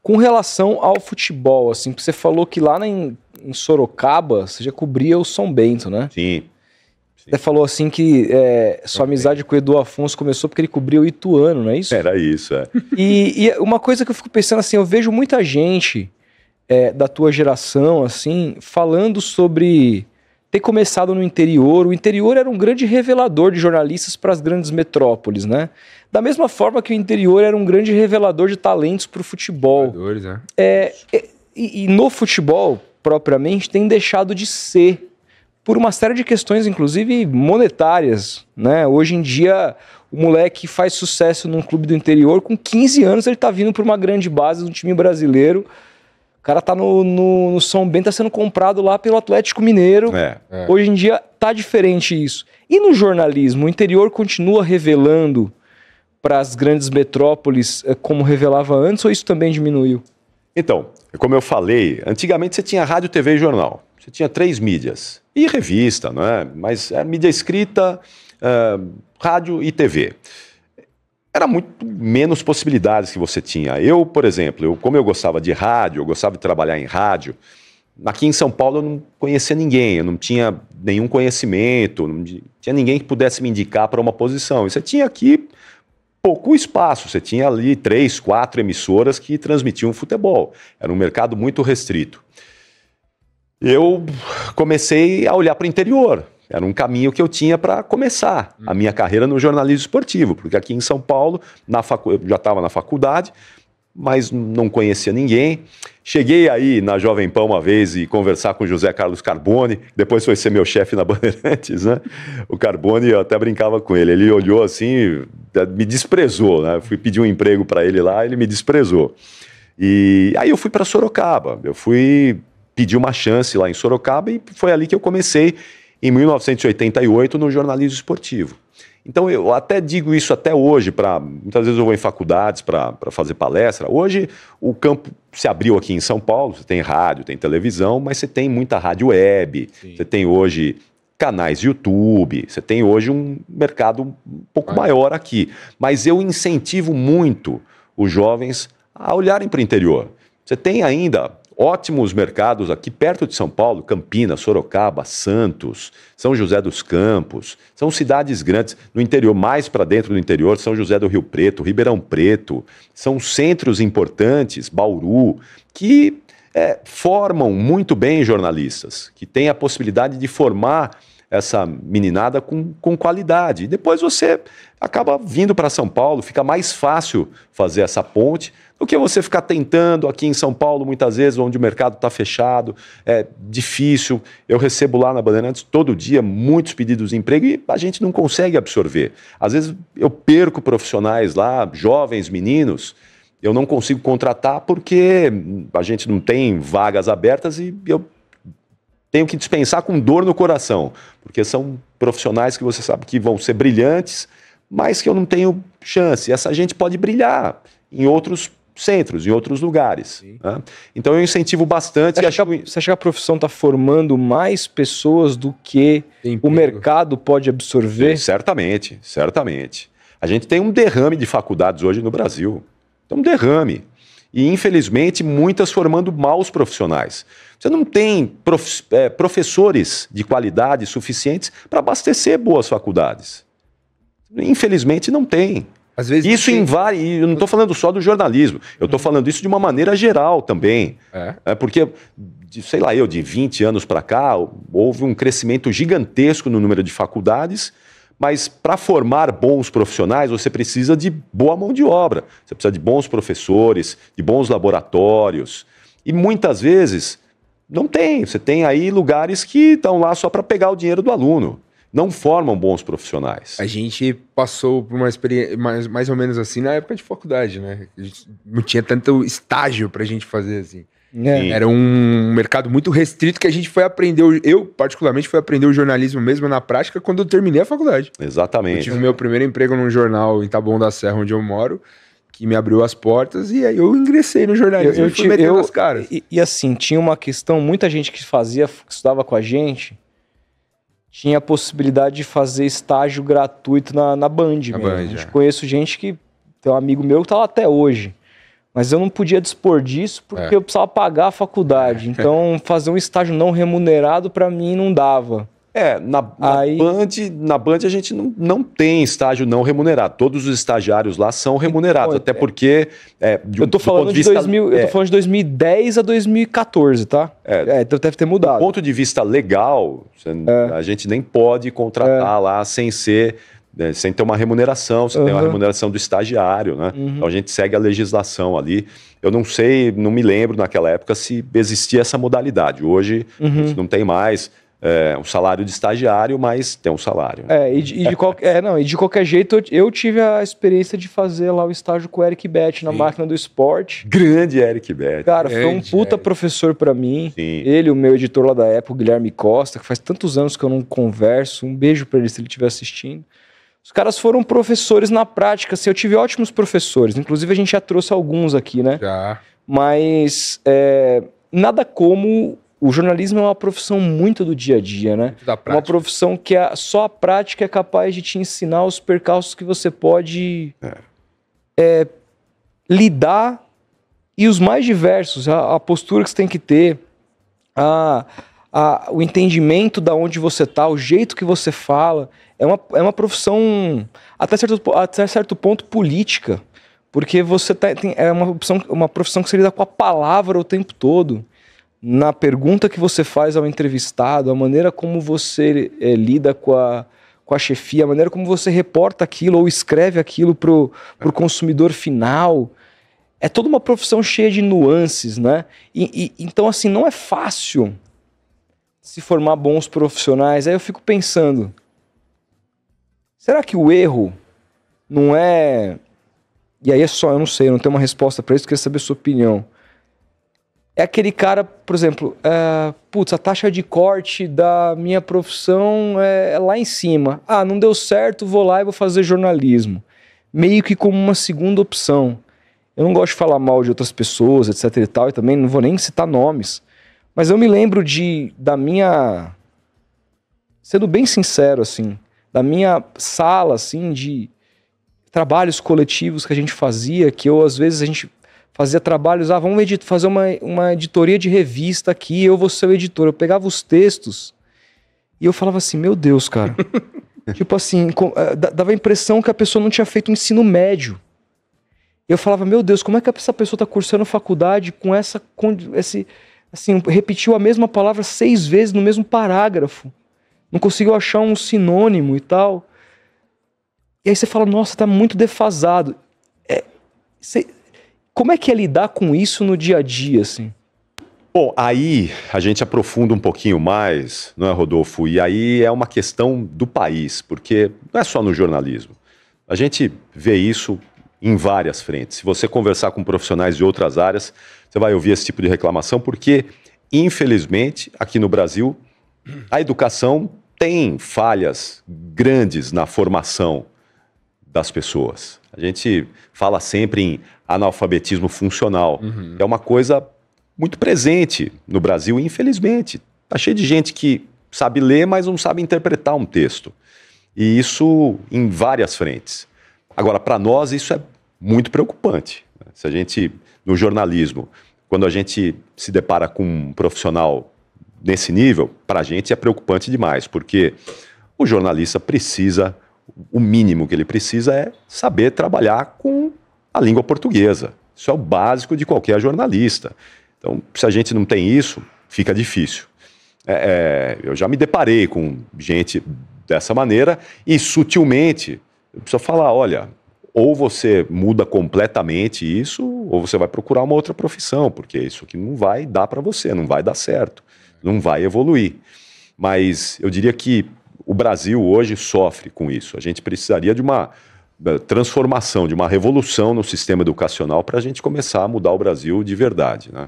Com relação ao futebol, assim, porque você falou que lá em Sorocaba você já cobria o São Bento, né? Sim. Você falou assim que sua amizade com o Edu Afonso começou porque ele cobria o Ituano, não é isso? Era isso, é. E uma coisa que eu fico pensando assim, eu vejo muita gente da tua geração, assim, falando sobre ter começado no interior. O interior era um grande revelador de jornalistas para as grandes metrópoles, né? Da mesma forma que o interior era um grande revelador de talentos para o futebol. Né? E no futebol, propriamente, tem deixado de ser, por uma série de questões, inclusive monetárias, né? Hoje em dia, o moleque faz sucesso num clube do interior, com 15 anos ele tá vindo para uma grande base do time brasileiro. O cara tá no São Bento, tá sendo comprado lá pelo Atlético Mineiro. Hoje em dia tá diferente isso. E no jornalismo, o interior continua revelando para as grandes metrópoles como revelava antes, ou isso também diminuiu? Então, como eu falei, antigamente você tinha rádio, TV e jornal. Você tinha 3 mídias. E revista, não é? Mas era mídia escrita, rádio e TV. Era muito menos possibilidades que você tinha. Eu, por exemplo, como eu gostava de rádio, eu gostava de trabalhar em rádio, aqui em São Paulo eu não conhecia ninguém, eu não tinha nenhum conhecimento, não tinha ninguém que pudesse me indicar para uma posição. E você tinha aqui pouco espaço, você tinha ali 3, 4 emissoras que transmitiam futebol. Era um mercado muito restrito. Eu comecei a olhar para o interior. Era um caminho que eu tinha para começar a minha carreira no jornalismo esportivo, porque aqui em São Paulo, eu já estava na faculdade, mas não conhecia ninguém. Cheguei aí na Jovem Pan uma vez e conversar com o José Carlos Carboni, depois foi ser meu chefe na Bandeirantes, né? O Carboni, eu até brincava com ele, ele olhou assim, me desprezou, né? Fui pedir um emprego para ele lá, ele me desprezou. E aí eu fui para Sorocaba, eu fui pedir uma chance lá em Sorocaba e foi ali que eu comecei em 1988 no jornalismo esportivo. Então eu até digo isso até hoje, muitas vezes eu vou em faculdades para fazer palestra. Hoje o campo se abriu aqui em São Paulo, você tem rádio, tem televisão, mas você tem muita rádio web, você tem hoje canais YouTube, você tem hoje um mercado um pouco maior aqui. Mas eu incentivo muito os jovens a olharem para o interior. Você tem ainda ótimos mercados aqui perto de São Paulo, Campinas, Sorocaba, Santos, São José dos Campos, são cidades grandes no interior, mais para dentro do interior, São José do Rio Preto, Ribeirão Preto, são centros importantes, Bauru, que formam muito bem jornalistas, que têm a possibilidade de formar essa meninada com qualidade. E depois você acaba vindo para São Paulo, fica mais fácil fazer essa ponte do que você ficar tentando aqui em São Paulo, muitas vezes, onde o mercado está fechado, é difícil. Eu recebo lá na Bandeirantes todo dia muitos pedidos de emprego e a gente não consegue absorver. Às vezes eu perco profissionais lá, jovens, meninos, eu não consigo contratar porque a gente não tem vagas abertas e eu tenho que dispensar com dor no coração, porque são profissionais que você sabe que vão ser brilhantes, mas que eu não tenho chance. Essa gente pode brilhar em outros centros, em outros lugares. Né? Então eu incentivo bastante. Você acha que a profissão está formando mais pessoas do que o mercado pode absorver? Certamente, certamente. A gente tem um derrame de faculdades hoje no Brasil. Tem um derrame. E, infelizmente, muitas formando maus profissionais. Você não tem professores de qualidade suficientes para abastecer boas faculdades. Infelizmente, não tem. Às vezes isso invade, eu não estou falando só do jornalismo, eu estou falando isso de uma maneira geral também. Porque, sei lá, de 20 anos para cá, houve um crescimento gigantesco no número de faculdades, mas para formar bons profissionais, você precisa de boa mão de obra, você precisa de bons professores, de bons laboratórios. E muitas vezes não tem, você tem aí lugares que estão lá só para pegar o dinheiro do aluno. Não formam bons profissionais. A gente passou por uma experiência mais ou menos assim na época de faculdade, né? A gente não tinha tanto estágio pra gente fazer assim. Era um mercado muito restrito que a gente foi aprender. Eu, particularmente, fui aprender o jornalismo mesmo na prática quando eu terminei a faculdade. Exatamente. Eu tive meu primeiro emprego num jornal em Taboão da Serra, onde eu moro, que me abriu as portas, e aí eu ingressei no jornalismo e fui metendo as caras. E assim, tinha uma questão, muita gente que estudava com a gente, tinha a possibilidade de fazer estágio gratuito na Band. Na Band, A gente conheço gente que tem um amigo meu que tá lá até hoje. Mas eu não podia dispor disso porque eu precisava pagar a faculdade. Então, fazer um estágio não remunerado para mim não dava. Na Band a gente não tem estágio não remunerado. Todos os estagiários lá são remunerados, até porque... eu tô falando de 2010 a 2014, tá? Então deve ter mudado. Do ponto de vista legal, a gente nem pode contratar lá sem ter uma remuneração, sem ter uma remuneração do estagiário, né? Então a gente segue a legislação ali. Eu não sei, não me lembro naquela época se existia essa modalidade. Hoje a gente não tem mais... um salário de estagiário, mas tem um salário. E de qualquer jeito, eu tive a experiência de fazer lá o estágio com o Eric Beth na Máquina do Esporte. Grande Eric Beth. Cara, foi um puta professor pra mim. Sim. Ele, o meu editor lá da época, o Guilherme Costa, que faz tantos anos que eu não converso. Um beijo pra ele se ele estiver assistindo. Os caras foram professores na prática. Assim, eu tive ótimos professores. Inclusive, a gente já trouxe alguns aqui, né? Já. Mas nada como... O jornalismo é uma profissão muito do dia a dia, né? Uma profissão que só a prática é capaz de te ensinar os percalços que você pode lidar e os mais diversos. A postura que você tem que ter, o entendimento de onde você está, o jeito que você fala. É uma profissão, até certo ponto, política. Porque você é uma profissão que você lida com a palavra o tempo todo. Na pergunta que você faz ao entrevistado, a maneira como você lida com a chefia, a maneira como você reporta aquilo ou escreve aquilo pro consumidor final, é toda uma profissão cheia de nuances, né? Então, assim, não é fácil se formar bons profissionais. Aí eu fico pensando, será que o erro não é... E aí eu não sei, eu não tenho uma resposta para isso, eu queria saber a sua opinião. É aquele cara, por exemplo, a taxa de corte da minha profissão é lá em cima. Não deu certo, vou lá e vou fazer jornalismo. Meio que como uma segunda opção. Eu não gosto de falar mal de outras pessoas, etc e tal, e também não vou nem citar nomes. Mas eu me lembro da minha... Sendo bem sincero, assim, da minha sala, assim, de trabalhos coletivos que a gente fazia, que às vezes a gente... Fazia trabalhos, vamos fazer uma editoria de revista aqui, eu vou ser o editor. Eu pegava os textos e eu falava assim, meu Deus, cara. Tipo assim, dava a impressão que a pessoa não tinha feito um ensino médio. Eu falava, meu Deus, como é que essa pessoa está cursando faculdade com repetiu a mesma palavra 6 vezes no mesmo parágrafo. Não conseguiu achar um sinônimo e tal. E aí você fala, nossa, tá muito defasado. Como é que é lidar com isso no dia a dia, assim? Bom, aí a gente aprofunda um pouquinho mais, não é, Rodolfo? E aí é uma questão do país, porque não é só no jornalismo. A gente vê isso em várias frentes. Se você conversar com profissionais de outras áreas, você vai ouvir esse tipo de reclamação, porque, infelizmente, aqui no Brasil, a educação tem falhas grandes na formação das pessoas. A gente fala sempre em analfabetismo funcional. É uma coisa muito presente no Brasil, infelizmente. Está cheio de gente que sabe ler, mas não sabe interpretar um texto. E isso em várias frentes. Agora, para nós, isso é muito preocupante. Se a gente, no jornalismo, quando a gente se depara com um profissional nesse nível, para a gente é preocupante demais, porque o jornalista precisa... O mínimo que ele precisa é saber trabalhar com a língua portuguesa. Isso é o básico de qualquer jornalista. Então, se a gente não tem isso, fica difícil. Eu já me deparei com gente dessa maneira e, sutilmente, eu preciso falar, olha, ou você muda completamente isso, ou você vai procurar uma outra profissão, porque isso aqui não vai dar para você, não vai dar certo, não vai evoluir. Mas eu diria que o Brasil hoje sofre com isso. A gente precisaria de uma transformação, de uma revolução no sistema educacional para a gente começar a mudar o Brasil de verdade, né?